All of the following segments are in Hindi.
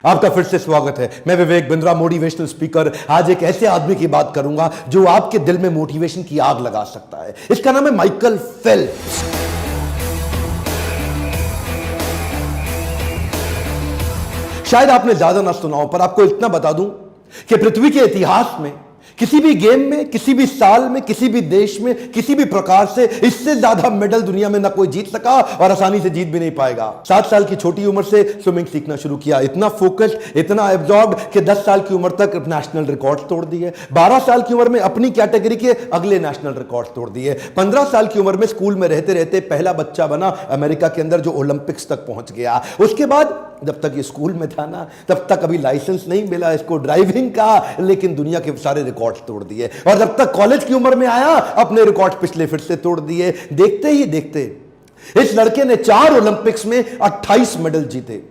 आपका फिर से स्वागत है। मैं विवेक बिंद्रा, मोटिवेशनल स्पीकर। आज एक ऐसे आदमी की बात करूंगा जो आपके दिल में मोटिवेशन की आग लगा सकता है। इसका नाम है माइकल फेल्प्स। शायद आपने ज्यादा ना सुना हो, पर आपको इतना बता दूं कि पृथ्वी के इतिहास में किसी भी गेम में, किसी भी साल में, किसी भी देश में, किसी भी प्रकार से इससे ज्यादा मेडल दुनिया में ना कोई जीत सका और आसानी से जीत भी नहीं पाएगा। 7 साल की छोटी उम्र से स्विमिंग सीखना शुरू किया, इतना फोकस, इतना एब्जॉर्ब कि 10 साल की उम्र तक नेशनल रिकॉर्ड तोड़ दिए। 12 साल की उम्र में अपनी कैटेगरी के अगले नेशनल रिकॉर्ड तोड़ दिए। 15 साल की उम्र में स्कूल में रहते रहते पहला बच्चा बना अमेरिका के अंदर जो ओलंपिक्स तक पहुंच गया। उसके बाद जब तक ये स्कूल में था ना, तब तक अभी लाइसेंस नहीं मिला इसको ड्राइविंग का, लेकिन दुनिया के सारे रिकॉर्ड तोड़ दिए। और जब तक कॉलेज की उम्र में आया, अपने रिकॉर्ड पिछले फिर से तोड़ दिए। देखते ही देखते इस लड़के ने 4 ओलंपिक्स में 28 मेडल जीते।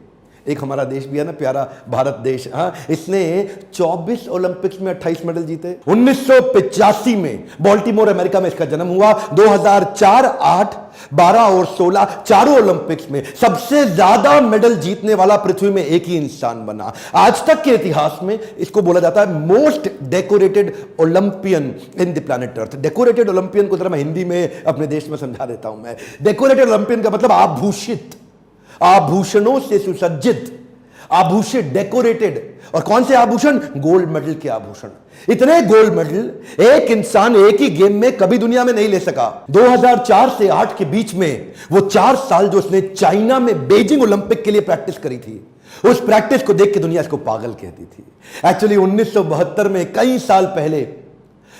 एक हमारा देश भी है ना प्यारा, भारत देश, इसने 24 ओलंपिक्स में 28 मेडल जीते। 1985 में बाल्टीमोर अमेरिका में इसका जन्म हुआ। 2004, 8, 12 और 16 चारों ओलंपिक्स में सबसे ज्यादा मेडल जीतने वाला पृथ्वी में एक ही इंसान बना। आज तक के इतिहास में इसको बोला जाता है most decorated Olympian in the planet earth. Decorated Olympian को जरा मैं हिंदी में अपने देश में समझा देता हूं। मैं डेकोरेटेड ओलंपियन का मतलब आभूषित, आभूषणों से सुसज्जित, आभूषित, डेकोरेटेड। और कौन से आभूषण? गोल्ड मेडल के आभूषण। इतने गोल्ड मेडल एक इंसान एक ही गेम में कभी दुनिया में नहीं ले सका। 2004 से 8 के बीच में वो 4 साल जो उसने चाइना में बीजिंग ओलंपिक के लिए प्रैक्टिस करी थी, उस प्रैक्टिस को देख के दुनिया इसको पागल कहती थी। एक्चुअली 1972 में, कई साल पहले,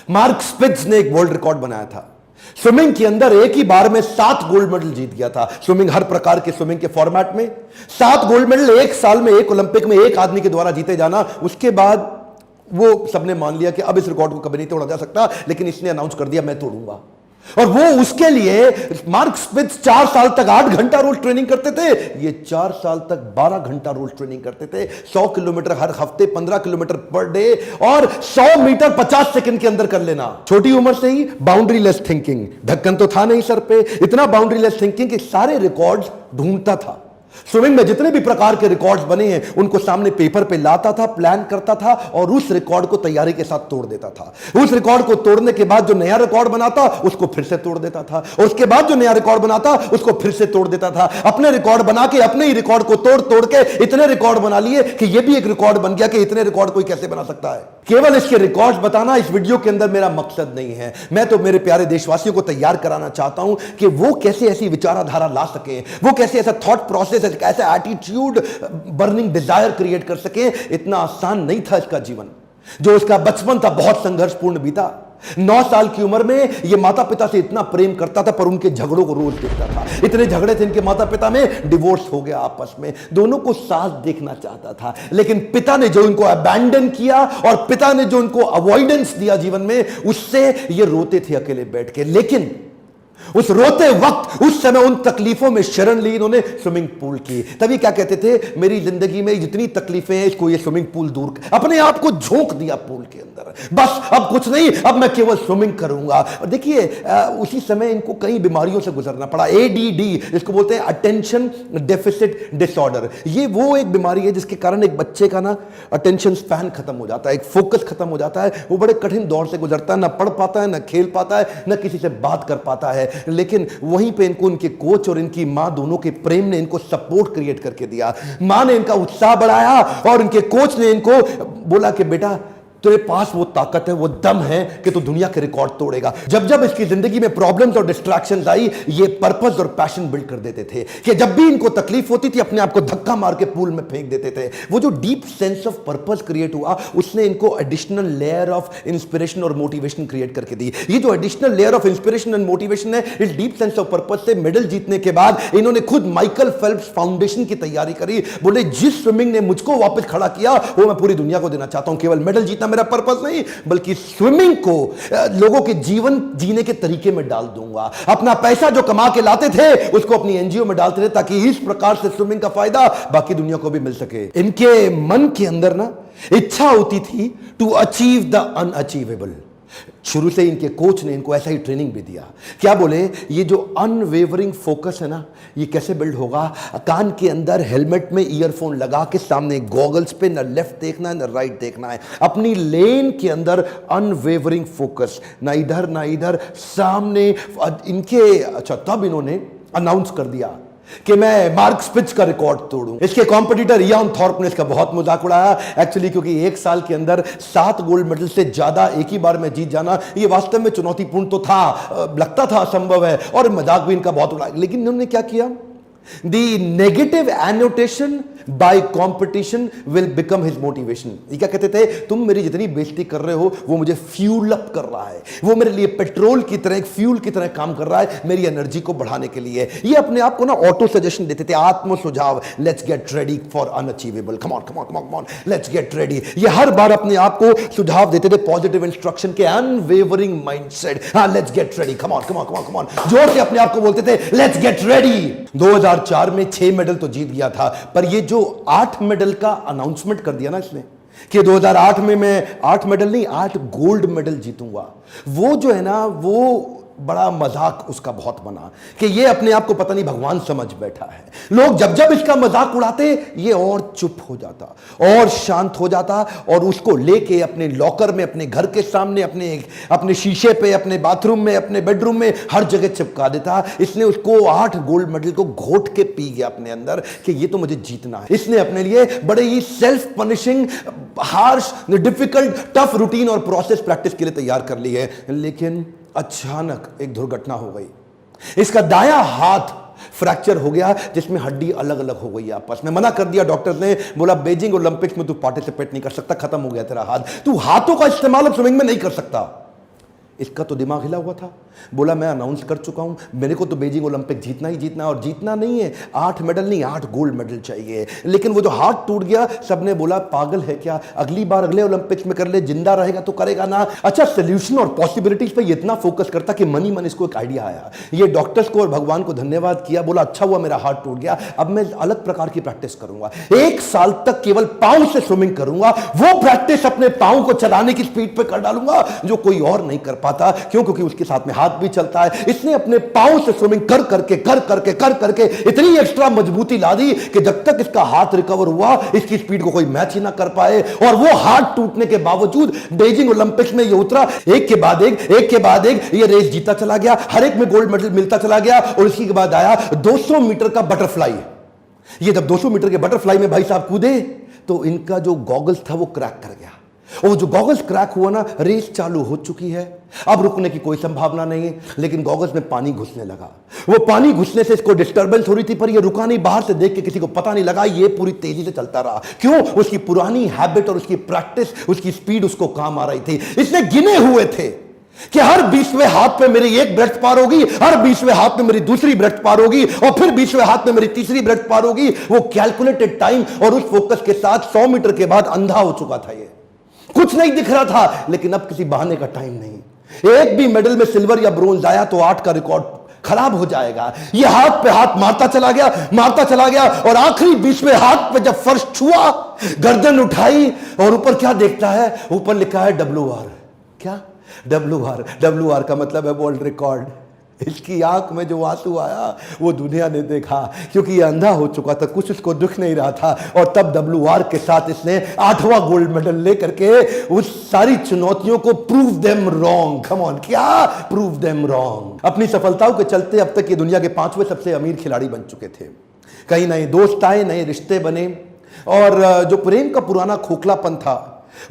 मार्क स्पिट्ज ने एक वर्ल्ड रिकॉर्ड बनाया था। स्विमिंग के अंदर एक ही बार में 7 गोल्ड मेडल जीत गया था। स्विमिंग, हर प्रकार के स्विमिंग के फॉर्मेट में 7 गोल्ड मेडल एक साल में, एक ओलंपिक में एक आदमी के द्वारा जीते जाना। उसके बाद वो सबने मान लिया कि अब इस रिकॉर्ड को कभी नहीं तोड़ा जा सकता, लेकिन इसने अनाउंस कर दिया मैं तोड़ूंगा। और वो उसके लिए मार्क स्पिट्ज 4 साल तक 8 घंटा रोज ट्रेनिंग करते थे, ये 4 साल तक 12 घंटा रोज ट्रेनिंग करते थे। 100 किलोमीटर हर हफ्ते, 15 किलोमीटर पर डे, और 100 मीटर 50 सेकंड के अंदर कर लेना। छोटी उम्र से ही बाउंड्री लेस थिंकिंग, ढक्कन तो था नहीं सर पे, इतना बाउंड्री लेस थिंकिंग कि सारे रिकॉर्ड्स ढूंढता था। स्विमिंग में जितने भी प्रकार के रिकॉर्ड्स बने हैं उनको सामने पेपर पे लाता था, प्लान करता था और उस रिकॉर्ड को तैयारी के साथ तोड़ देता था। उस रिकॉर्ड को तोड़ने के बाद जो नया रिकॉर्ड बनाता उसको फिर से तोड़ देता था, और उसके बाद जो नया रिकॉर्ड बनाता उसको फिर से तोड़ देता था। अपने रिकॉर्ड बना के अपने ही रिकॉर्ड को तोड़ तोड़ के इतने रिकॉर्ड बना लिए कि यह भी एक रिकॉर्ड बन गया कि इतने रिकॉर्ड कोई कैसे बना सकता है। केवल इसके रिकॉर्ड्स बताना इस वीडियो के अंदर मेरा मकसद नहीं है। मैं तो मेरे प्यारे देशवासियों को तैयार कराना चाहता हूं कि वो कैसे ऐसी विचारधारा ला सके, वो कैसे ऐसा थॉट प्रोसेस, ऐसा एटीट्यूड, बर्निंग डिजायर क्रिएट कर सके। इतना आसान नहीं था इसका जीवन। जो उसका बचपन था बहुत संघर्षपूर्ण बीता। 9 साल की उम्र में यह माता पिता से इतना प्रेम करता था, पर उनके झगड़ों को रोज देखता था। इतने झगड़े थे इनके माता पिता में, डिवोर्स हो गया आपस में। दोनों को साथ देखना चाहता था, लेकिन पिता ने जो इनको अबैंडन किया और पिता ने जो इनको अवॉइडेंस दिया जीवन में, उससे ये रोते थे अकेले बैठ के। लेकिन उस रोते वक्त, उस समय उन तकलीफों में शरण ली इन्होंने स्विमिंग पूल की। तभी क्या कहते थे, मेरी जिंदगी में जितनी तकलीफें हैं इसको ये स्विमिंग पूल दूर कर। अपने आप को झोंक दिया पूल के अंदर, बस अब कुछ नहीं, अब मैं केवल स्विमिंग करूंगा। और देखिए उसी समय इनको कई बीमारियों से गुजरना पड़ा। एडीडी, इसको बोलते हैं अटेंशन डेफिसिट डिसऑर्डर। ये वो एक बीमारी है जिसके कारण एक बच्चे का ना अटेंशन स्पैन खत्म हो जाता है, एक फोकस खत्म हो जाता है। वो बड़े कठिन दौर से गुजरता है, ना पढ़ पाता है, ना खेल पाता है, ना किसी से बात कर पाता है। लेकिन वहीं पे इनको उनके कोच और इनकी मां दोनों के प्रेम ने इनको सपोर्ट क्रिएट करके दिया। मां ने इनका उत्साह बढ़ाया और इनके कोच ने इनको बोला कि बेटा तेरे पास वो ताकत है, वो दम है कि तू दुनिया के रिकॉर्ड तोड़ेगा। जब जब इसकी जिंदगी में प्रॉब्लम्स और डिस्ट्रैक्शंस आई, ये पर्पस और पैशन बिल्ड कर देते थे कि जब भी इनको तकलीफ होती थी अपने आप को धक्का मार के पूल में फेंक देते थे। वो जो deep sense of purpose create हुआ, उसने इनको एडिशनल लेयर ऑफ इंस्पिरेशन और मोटिवेशन क्रिएट करके दी। ये जो additional layer of inspiration and motivation है, इस डीप सेंस ऑफ पर्पस से मेडल जीतने के बाद इन्होंने खुद माइकल फेल्प्स फाउंडेशन की तैयारी करी। बोले जिस स्विमिंग ने मुझको वापस खड़ा किया वो मैं पूरी दुनिया को देना चाहता हूं। केवल मेडल जीतना मेरा पर्पस नहीं, बल्कि स्विमिंग को लोगों के जीवन जीने के तरीके में डाल दूंगा। अपना पैसा जो कमा के लाते थे उसको अपनी एनजीओ में डालते थे, ताकि इस प्रकार से स्विमिंग का फायदा बाकी दुनिया को भी मिल सके। इनके मन के अंदर ना इच्छा होती थी टू अचीव द अनअचीवेबल। शुरू से इनके कोच ने इनको ऐसा ही ट्रेनिंग भी दिया। क्या बोले, ये जो अनवेवरिंग फोकस है ना, ये कैसे बिल्ड होगा? कान के अंदर हेलमेट में ईयरफोन लगा के सामने गॉगल्स पे न लेफ्ट देखना है न राइट देखना है, अपनी लेन के अंदर अनवेवरिंग फोकस, ना इधर ना इधर, सामने इनके। अच्छा, तब इन्होंने अनाउंस कर दिया कि मैं मार्क स्पिट्ज का रिकॉर्ड तोड़ूं। इसके कॉम्पिटिटर इयान थॉर्प ने इसका बहुत मजाक उड़ाया एक्चुअली, क्योंकि एक साल के अंदर 7 गोल्ड मेडल से ज्यादा एक ही बार में जीत जाना ये वास्तव में चुनौतीपूर्ण तो था, लगता था असंभव है, और मजाक भी इनका बहुत उड़ाया। लेकिन इन्होंने क्या किया, The negative annotation by competition will become his motivation। ये क्या कहते थे, तुम मेरी जितनी बेइज्जती कर रहे हो वो मुझे फ्यूल अप कर रहा है, वो मेरे लिए पेट्रोल की तरह, एक फ्यूल की तरह काम कर रहा है मेरी एनर्जी को बढ़ाने के लिए। ये अपने आप को ना ऑटो सजेशन देते थे, आत्म सुझाव, let's get ready for unachievable, come on come on come on, let's get ready. ये हर बार अपने आप को सुझाव देते थे, पॉजिटिव इंस्ट्रक्शन के, अनवेवरिंग माइंडसेट, हाँ let's get ready, come on come on come on come on, जोर से अपने आप को बोलते थे लेट्स गेट रेडी। 2004 में 6 मेडल तो जीत गया था, पर ये जो 8 मेडल का अनाउंसमेंट कर दिया ना इसने कि 2008 में मैं 8 मेडल नहीं 8 गोल्ड मेडल जीतूंगा, वो जो है ना वो बड़ा मजाक उसका बहुत बना कि ये अपने आप को पता नहीं भगवान समझ बैठा है। लोग जब जब इसका मजाक उड़ाते ये और चुप हो जाता और शांत हो जाता, और उसको लेके अपने लॉकर में, अपने घर के सामने, अपने शीशे पे, अपने बाथरूम में, अपने बेडरूम में, हर जगह चिपका देता। इसने उसको 8 गोल्ड मेडल को घोट के पी गया अपने अंदर कि ये तो मुझे जीतना है। इसने अपने लिए बड़े ही self punishing, harsh, difficult, tough routine और प्रोसेस प्रैक्टिस के लिए तैयार कर ली है। लेकिन अचानक एक दुर्घटना हो गई, इसका दायां हाथ फ्रैक्चर हो गया जिसमें हड्डी अलग अलग हो गई आपस में। मना कर दिया डॉक्टर ने, बोला बीजिंग ओलंपिक्स में तू पार्टिसिपेट नहीं कर सकता, खत्म हो गया तेरा हाथ, तू हाथों का इस्तेमाल अब स्विमिंग में नहीं कर सकता। इसका तो दिमाग हिला हुआ था, बोला मैं अनाउंस कर चुका हूं, मेरे को तो बीजिंग ओलंपिक जीतना ही जीतना, और जीतना नहीं है 8 मेडल नहीं 8 गोल्ड मेडल चाहिए। लेकिन वो जो हाथ टूट गया, सबने बोला पागल है क्या, अगली बार अगले ओलंपिक्स में कर ले, जिंदा रहेगा तो करेगा ना। अच्छा, सोल्यूशन और पॉसिबिलिटीज पे इतना फोकस करता कि मन ही मन इसको एक आइडिया आया। ये डॉक्टर्स को और भगवान को धन्यवाद किया, बोला अच्छा हुआ मेरा हाथ टूट गया, अब मैं अलग प्रकार की प्रैक्टिस करूंगा, 1 साल तक केवल पांव से स्विमिंग करूंगा, वो प्रैक्टिस अपने पांव को चलाने की स्पीड पे कर डालूंगा जो कोई और नहीं कर पाता। क्यों? क्योंकि उसके साथ में हाथ भी चलता है। इसने अपने पांव से स्विमिंग कर करके इतनी एक्स्ट्रा मजबूती ला दी कि जब तक इसका हाथ रिकवर हुआ इसकी स्पीड को कोई मैच ही ना कर पाए, और वो हाथ टूटने के बावजूद बीजिंग ओलंपिक्स में ये उतरा, एक के बाद एक ये रेस जीता चला गया, हर एक में गोल्ड मेडल मिलता चला गया। और इसी के बाद आया 200 मीटर का बटरफ्लाई। ये जब 200 मीटर के बटरफ्लाई में भाई साहब कूदे तो इनका जो गॉगल्स था वो क्रैक कर गया, और जो गॉगल्स क्रैक हुआ ना, रेस चालू हो चुकी है, अब रुकने की कोई संभावना नहीं है। लेकिन गॉगल्स में पानी घुसने लगा, वो पानी घुसने से इसको डिस्टर्बेंस हो रही थी, पर ये रुका नहीं, बाहर से देख के किसी को पता नहीं लगा, ये पूरी तेजी से चलता रहा। क्यों? उसकी पुरानी हैबिट और उसकी प्रैक्टिस, उसकी स्पीड उसको काम आ रही थी। इसने गिने हुए थे कि हर 20वें हाथ पे मेरी एक ब्रेथ पार होगी, हर 20वें हाथ में मेरी दूसरी ब्रेथ पार होगी, और फिर 20वें हाथ में मेरी तीसरी ब्रेथ पार होगी। वो कैलकुलेटेड टाइम और उस फोकस के साथ 100 मीटर के बाद अंधा हो चुका था। ये कुछ नहीं दिख रहा था, लेकिन अब किसी बहाने का टाइम नहीं। एक भी मेडल में सिल्वर या ब्रोंज आया तो 8 का रिकॉर्ड खराब हो जाएगा। ये हाथ पे हाथ मारता चला गया, और आखिरी 20वें हाथ पे जब फर्श छुआ, गर्दन उठाई और ऊपर क्या देखता है, ऊपर लिखा है WR। क्या? WR का मतलब है वर्ल्ड रिकॉर्ड। इसकी आंख में जो आंसू आया वो दुनिया ने देखा, क्योंकि ये अंधा हो चुका था, कुछ उसको दुख नहीं रहा था। और तब WR के साथ इसने 8वां गोल्ड मेडल लेकर के उस सारी चुनौतियों को prove them wrong. Come on, क्या प्रूव देम रॉन्ग। अपनी सफलताओं के चलते अब तक ये दुनिया के 5वें सबसे अमीर खिलाड़ी बन चुके थे। कई नए दोस्त आए, नए रिश्ते बने, और जो प्रेम का पुराना खोखलापन था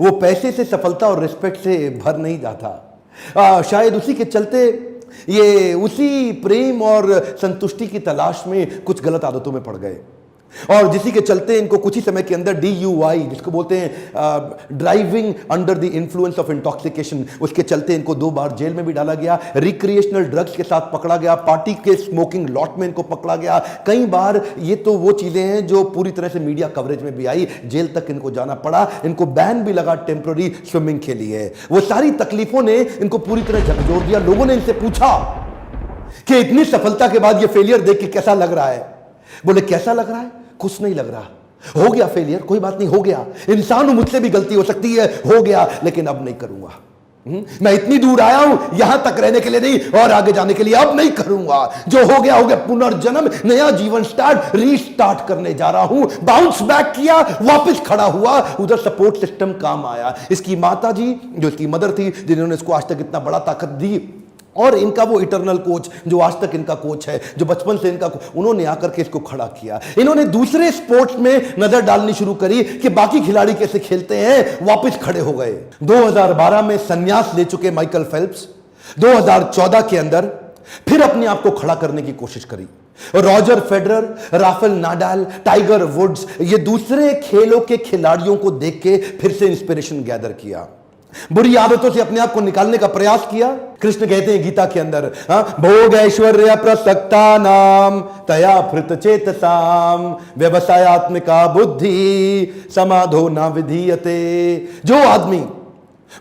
वो पैसे से, सफलता और रिस्पेक्ट से भर नहीं जाता। शायद उसी के चलते ये उसी प्रेम और संतुष्टि की तलाश में कुछ गलत आदतों में पड़ गए, और जिसी के चलते इनको कुछ ही समय के अंदर DUI, जिसको बोलते हैं driving under the influence of intoxication, उसके चलते इनको 2 बार जेल में भी डाला गया, रिक्रिएशनल ड्रग्स के साथ पकड़ा गया, पार्टी के स्मोकिंग लॉट में इनको पकड़ा गया कई बार। ये तो वो चीजें हैं जो पूरी तरह से मीडिया कवरेज में भी आई, जेल तक इनको जाना पड़ा, इनको बैन भी लगा टेम्पररी स्विमिंग के लिए। वो सारी तकलीफों ने इनको पूरी तरह झकझोर दिया। लोगों ने इनसे पूछा कि इतनी सफलता के बाद ये फेलियर देख के कैसा लग रहा है? बोले कैसा लग रहा है? कुछ नहीं लग रहा, हो गया फेलियर, कोई बात नहीं, हो गया, इंसान हूं, मुझसे भी गलती हो सकती है, हो गया, लेकिन अब नहीं करूंगा। मैं इतनी दूर आया हूं यहां तक रहने के लिए नहीं और आगे जाने के लिए। अब नहीं करूंगा, जो हो गया पुनर्जन्म, नया जीवन स्टार्ट, रीस्टार्ट करने जा रहा हूं। बाउंस बैक किया, वापस खड़ा हुआ, उधर सपोर्ट सिस्टम काम आया। इसकी माता जी जो इसकी मदर थी, जिन्होंने इसको आज तक इतना बड़ा ताकत दी, और इनका वो इटरनल कोच जो आज तक इनका कोच है, जो बचपन से इनका, उन्होंने आकर के इसको खड़ा किया। इन्होंने दूसरे स्पोर्ट्स में नजर डालनी शुरू करी कि बाकी खिलाड़ी कैसे खेलते हैं, वापस खड़े हो गए। 2012 में संन्यास ले चुके माइकल फेल्प्स 2014 के अंदर फिर अपने आप को खड़ा करने की कोशिश करी। Roger Federer, Rafael Nadal, Tiger Woods, ये दूसरे खेलों के खिलाड़ियों को देख के फिर से इंस्पिरेशन गैदर किया, बुरी आदतों से अपने आप को निकालने का प्रयास किया। कृष्ण कहते हैं गीता के अंदर, भोग ऐश्वर्य प्रसक्ता नाम तया फृत चेतसाम व्यवसायत्मिका बुद्धि समाधो न विधीयते। जो आदमी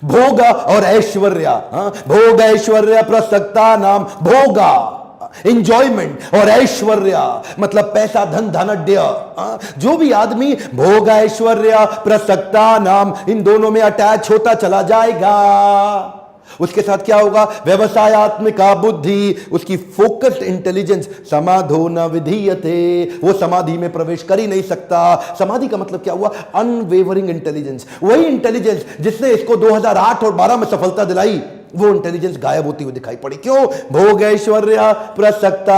भोग और ऐश्वर्य, भोग ऐश्वर्य प्रसक्ता नाम, भोगा इंजॉयमेंट और ऐश्वर्य मतलब पैसा, धन, धनाढ्य, जो भी आदमी भोग ऐश्वर्य प्रसक्ता नाम इन दोनों में अटैच होता चला जाएगा, उसके साथ क्या होगा, व्यवसायत्मिका बुद्धि, उसकी फोकस्ड इंटेलिजेंस, समाधो न विधीयते, वो समाधि में प्रवेश कर ही नहीं सकता। समाधि का मतलब क्या हुआ, अनवेवरिंग इंटेलिजेंस, वही इंटेलिजेंस जिसने इसको 2008 और 12 में सफलता दिलाई, वो इंटेलिजेंस गायब होती हुई दिखाई पड़ी। क्यों, भोग ऐश्वर्य प्रसक्ता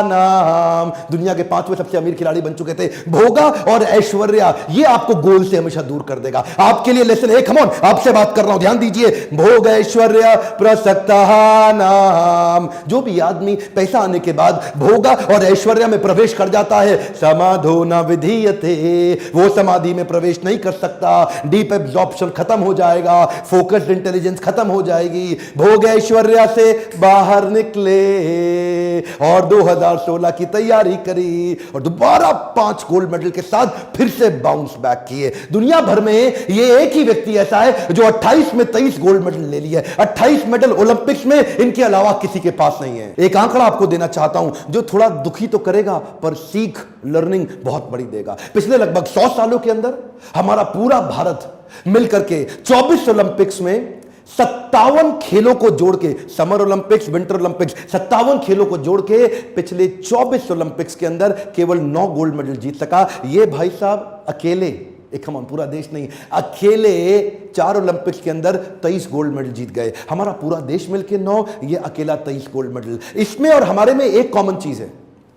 नाम, दुनिया के 5वें सबसे अमीर खिलाड़ी बन चुके थे। भोगा और ऐश्वर्य ये आपको गोल से हमेशा दूर कर देगा। आपके लिए लेसन है, कम ऑन, आपसे बात कर रहा हूं, ध्यान दीजिए। भोग ऐश्वर्य प्रसक्ता नाम, जो भी आदमी पैसा आने के बाद भोगा और ऐश्वर्य में प्रवेश कर जाता है, समाधो न विधीयते, वो समाधि में प्रवेश नहीं कर सकता। डीप एब्जॉर्प्शन खत्म हो जाएगा, फोकस्ड इंटेलिजेंस खत्म हो जाएगी। भोग ऐश्वर्या से बाहर निकले और 2016 की तैयारी करी और दोबारा 5 गोल्ड मेडल के साथ फिर से बाउंस बैक किए। दुनिया भर में ये एक ही व्यक्ति ऐसा है जो 28 में 23 गोल्ड मेडल ले लिए, 28 मेडल ओलंपिक्स में, इनके अलावा किसी के पास नहीं है। एक आंकड़ा आपको देना चाहता हूं जो थोड़ा दुखी तो करेगा पर सीख, लर्निंग बहुत बड़ी देगा। पिछले लगभग 100 सालों के अंदर हमारा पूरा भारत मिलकर के 24 ओलंपिक्स में 57 खेलों को जोड़ के, समर ओलंपिक्स, विंटर ओलंपिक्स, 57 खेलों को जोड़ के पिछले 24 ओलंपिक्स के अंदर केवल 9 गोल्ड मेडल जीत सका। ये भाई साहब अकेले, एक हम पूरा देश नहीं, अकेले 4 ओलंपिक्स के अंदर 23 गोल्ड मेडल जीत गए। हमारा पूरा देश मिलके 9, ये अकेला 23 गोल्ड मेडल। इसमें और हमारे में एक कॉमन चीज है,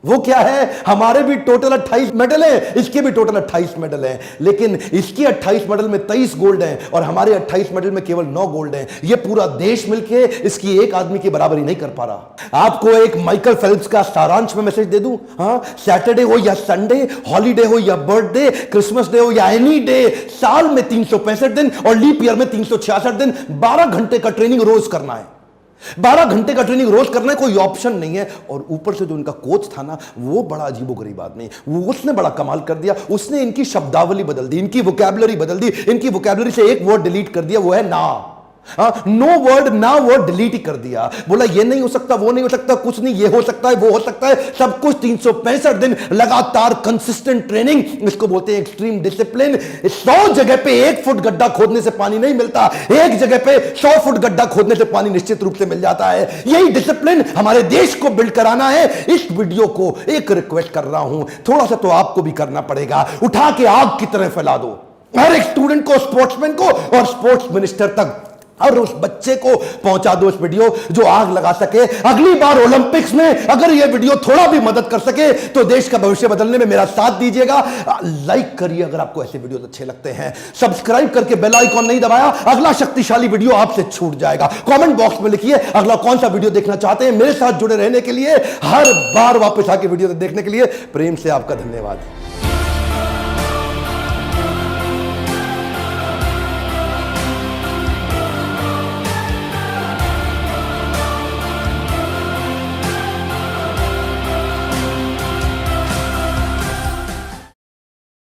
वो क्या है, हमारे भी टोटल 28 मेडल हैं, इसके भी टोटल 28 मेडल हैं, लेकिन इसके 28 मेडल में 23 गोल्ड हैं और हमारे 28 मेडल में केवल 9 गोल्ड हैं। ये पूरा देश मिलके इसकी एक आदमी की बराबरी नहीं कर पा रहा। आपको एक माइकल फेल्प्स का सारांश में मैसेज दे दूं, सैटरडे हो या संडे, हॉलीडे हो या बर्थडे, क्रिसमस डे हो या एनी डे, साल में 365 दिन और लीप ईयर में 366 दिन, 12 घंटे का ट्रेनिंग रोज करना है। 12 घंटे का ट्रेनिंग रोज करना है, कोई ऑप्शन नहीं है। और ऊपर से जो इनका कोच था ना, वो बड़ा अजीबोगरीब आदमी, उसने बड़ा कमाल कर दिया। उसने इनकी शब्दावली बदल दी, इनकी वोकैबुलरी बदल दी। इनकी वोकैबुलरी से एक वर्ड डिलीट कर दिया, वो है ना। नो वर्ड, ना वर्ड डिलीट ही कर दिया। बोला ये नहीं हो सकता, वो नहीं हो सकता, कुछ नहीं, ये हो सकता है, वो हो सकता है, सब कुछ। 365 दिन लगातार कंसिस्टेंट ट्रेनिंग, इसको बोलते हैं एक्सट्रीम डिसिप्लिन। 100 जगह पे 1 फुट गड्ढा खोदने से पानी नहीं मिलता, एक जगह पे 100 फुट गड्ढा खोदने से पानी निश्चित रूप से मिल जाता है। यही डिसिप्लिन हमारे देश को बिल्ड कराना है। इस वीडियो को एक रिक्वेस्ट कर रहा हूं, थोड़ा सा तो आपको भी करना पड़ेगा, उठा के आग की तरह फैला दो हर एक स्टूडेंट को, स्पोर्ट्समैन को और स्पोर्ट्स मिनिस्टर तक, और उस बच्चे को पहुंचा दो इस वीडियो जो आग लगा सके। अगली बार ओलंपिक्स में अगर यह वीडियो थोड़ा भी मदद कर सके तो देश का भविष्य बदलने में मेरा साथ दीजिएगा। लाइक करिए अगर आपको ऐसे वीडियो अच्छे लगते हैं, सब्सक्राइब करके बेल आइकॉन नहीं दबाया, अगला शक्तिशाली वीडियो आपसे छूट जाएगा। कमेंट बॉक्स में लिखिए अगला कौन सा वीडियो देखना चाहते हैं। मेरे साथ जुड़े रहने के लिए, हर बार वापस आके वीडियो देखने के लिए प्रेम से आपका धन्यवाद।